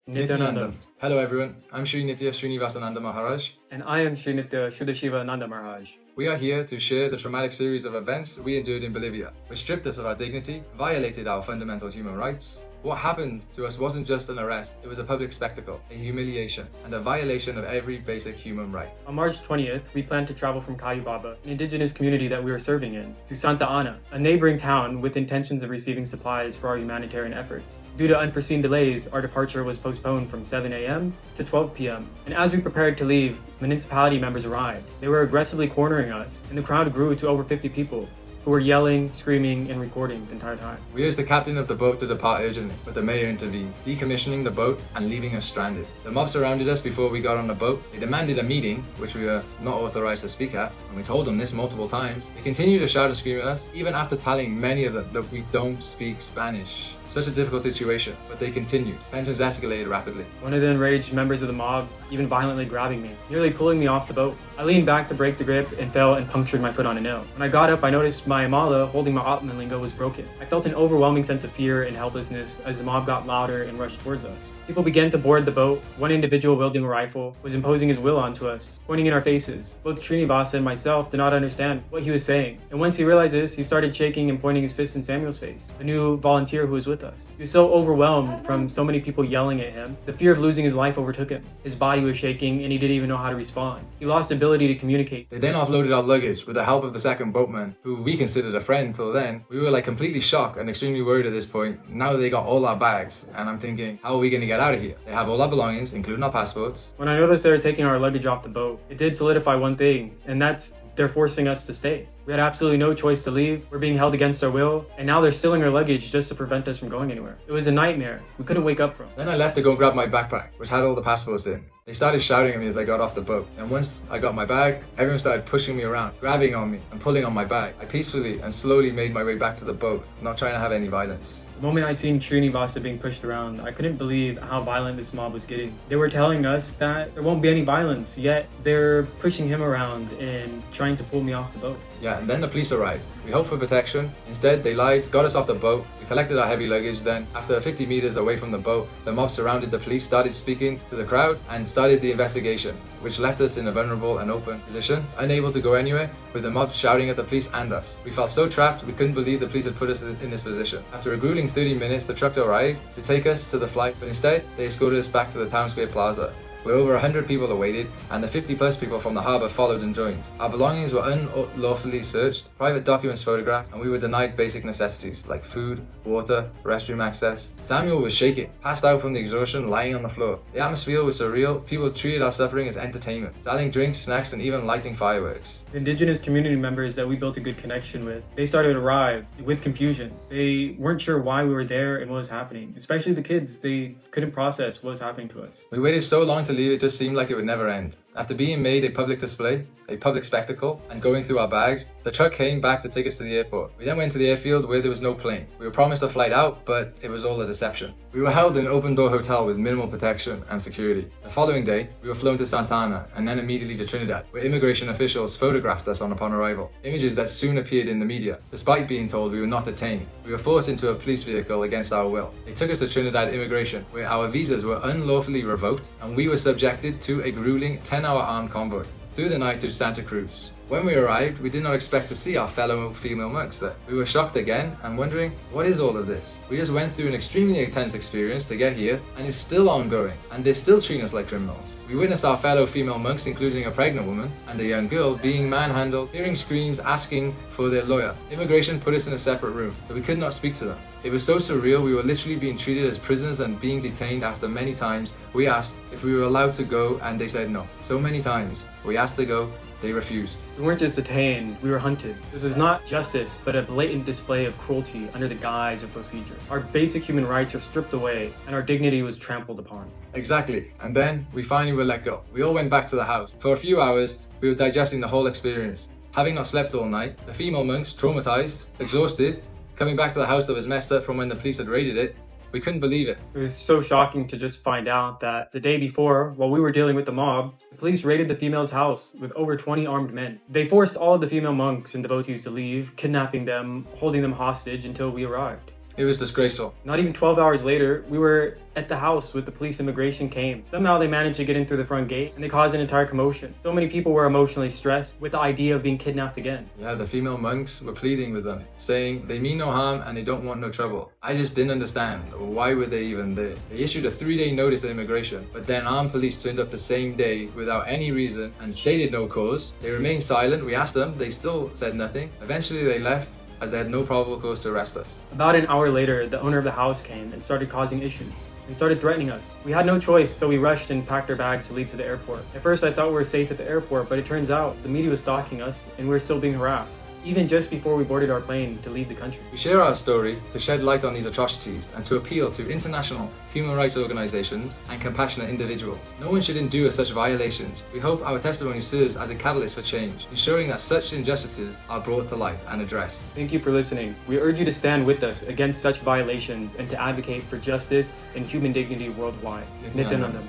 Nityanandam. Hello everyone, I'm Shri Nitya Srinivasananda Maharaj. And I am Shri Nitya Shuddhashiva Nanda Maharaj. We are here to share the traumatic series of events we endured in Bolivia, which stripped us of our dignity, violated our fundamental human rights. What happened to us wasn't just an arrest, it was a public spectacle, a humiliation, and a violation of every basic human right. On March 20th, we planned to travel from Cayubaba, an indigenous community that we were serving in, to Santa Ana, a neighboring town with intentions of receiving supplies for our humanitarian efforts. Due to unforeseen delays, our departure was postponed from 7 a.m. to 12 p.m. And as we prepared to leave, municipality members arrived. They were aggressively cornering us, and the crowd grew to over 50 people, who were yelling, screaming, and recording the entire time. We urged the captain of the boat to depart urgently, but the mayor intervened, decommissioning the boat and leaving us stranded. The mob surrounded us before we got on the boat. They demanded a meeting, which we were not authorized to speak at, and we told them this multiple times. They continued to shout and scream at us, even after telling many of them that we don't speak Spanish. Such a difficult situation, but they continued. Tensions escalated rapidly. One of the enraged members of the mob even violently grabbing me, nearly pulling me off the boat. I leaned back to break the grip and fell and punctured my foot on a nail. When I got up, I noticed my mala holding my Atmalingo was broken. I felt an overwhelming sense of fear and helplessness as the mob got louder and rushed towards us. People began to board the boat. One individual wielding a rifle was imposing his will onto us, pointing in our faces. Both Srinivasa and myself did not understand what he was saying. And once he realized this, he started shaking and pointing his fist in Samuel's face, the new volunteer who was with us. He was so overwhelmed from so many people yelling at him. The fear of losing his life overtook him. His body was shaking and he didn't even know how to respond. He lost the ability to communicate. They then offloaded our luggage with the help of the second boatman, who we considered a friend till then. We were completely shocked and extremely worried at this point. Now they got all our bags, and I'm thinking, how are we going to get out of here? They have all our belongings, including our passports. When I noticed they were taking our luggage off the boat, it did solidify one thing, and that's they're forcing us to stay. We had absolutely no choice to leave. We're being held against our will, and now they're stealing our luggage just to prevent us from going anywhere. It was a nightmare we couldn't wake up from. Then I left to go grab my backpack, which had all the passports in. They started shouting at me as I got off the boat, and once I got my bag, everyone started pushing me around, grabbing on me and pulling on my bag. I peacefully and slowly made my way back to the boat, not trying to have any violence. The moment I seen Srinivasa being pushed around, I couldn't believe how violent this mob was getting. They were telling us that there won't be any violence, yet they're pushing him around and trying to pull me off the boat. Yeah, and then the police arrived. We hoped for protection. Instead, they lied, got us off the boat. We collected our heavy luggage. Then, after 50 meters away from the boat, the mob surrounded the police, started speaking to the crowd, and started the investigation, which left us in a vulnerable and open position, unable to go anywhere, with the mob shouting at the police and us. We felt so trapped, we couldn't believe the police had put us in this position. After a grueling 30 minutes, the truck arrived to take us to the flight, but instead, they escorted us back to the town square plaza, where over 100 people awaited, and the 50 plus people from the harbour followed and joined. Our belongings were unlawfully searched, private documents photographed, and we were denied basic necessities like food, water, restroom access. Samuel was shaking, passed out from the exhaustion, lying on the floor. The atmosphere was surreal. People treated our suffering as entertainment, selling drinks, snacks, and even lighting fireworks. The indigenous community members that we built a good connection with, they started to arrive with confusion. They weren't sure why we were there and what was happening. Especially the kids, they couldn't process what was happening to us. We waited so long to leave, it just seemed like it would never end. After being made a public display, a public spectacle, and going through our bags, the truck came back to take us to the airport. We then went to the airfield where there was no plane. We were promised a flight out, but it was all a deception. We were held in an open-door hotel with minimal protection and security. The following day, we were flown to Santa Ana and then immediately to Trinidad, where immigration officials photographed us upon arrival. Images that soon appeared in the media. Despite being told we were not detained, we were forced into a police vehicle against our will. They took us to Trinidad immigration, where our visas were unlawfully revoked, and we were subjected to a grueling 10-hour armed convoy through the night to Santa Cruz. When we arrived, we did not expect to see our fellow female monks there. We were shocked again and wondering, what is all of this? We just went through an extremely intense experience to get here, and it's still ongoing, and they're still treating us like criminals. We witnessed our fellow female monks, including a pregnant woman and a young girl, being manhandled, hearing screams asking for their lawyer. Immigration put us in a separate room, so we could not speak to them. It was so surreal. We were literally being treated as prisoners and being detained. After many times we asked if we were allowed to go, and they said no. So many times we asked to go, they refused. We weren't just detained, we were hunted. This was not justice, but a blatant display of cruelty under the guise of procedure. Our basic human rights were stripped away, and our dignity was trampled upon. Exactly. And then we finally were let go. We all went back to the house. For a few hours, we were digesting the whole experience. Having not slept all night, the female monks, traumatized, exhausted, coming back to the house that was messed up from when the police had raided it, We couldn't believe it. It was so shocking to just find out that the day before, while we were dealing with the mob, the police raided the female's house with over 20 armed men. They forced all of the female monks and devotees to leave, kidnapping them, holding them hostage until we arrived. It was disgraceful. Not even 12 hours later, we were at the house with the police. Immigration came. Somehow they managed to get in through the front gate and they caused an entire commotion. So many people were emotionally stressed with the idea of being kidnapped again. Yeah, the female monks were pleading with them, saying they mean no harm and they don't want no trouble. I just didn't understand. Why were they even there? They issued a 3-day notice of immigration, but then armed police turned up the same day without any reason and stated no cause. They remained silent. We asked them. They still said nothing. Eventually they left, as they had no probable cause to arrest us. About an hour later, the owner of the house came and started causing issues and started threatening us. We had no choice, so we rushed and packed our bags to leave to the airport. At first, I thought we were safe at the airport, but it turns out the media was stalking us and we were still being harassed, even just before we boarded our plane to leave the country. We share our story to shed light on these atrocities and to appeal to international human rights organizations and compassionate individuals. No one should endure such violations. We hope our testimony serves as a catalyst for change, ensuring that such injustices are brought to light and addressed. Thank you for listening. We urge you to stand with us against such violations and to advocate for justice and human dignity worldwide. Nityanandam.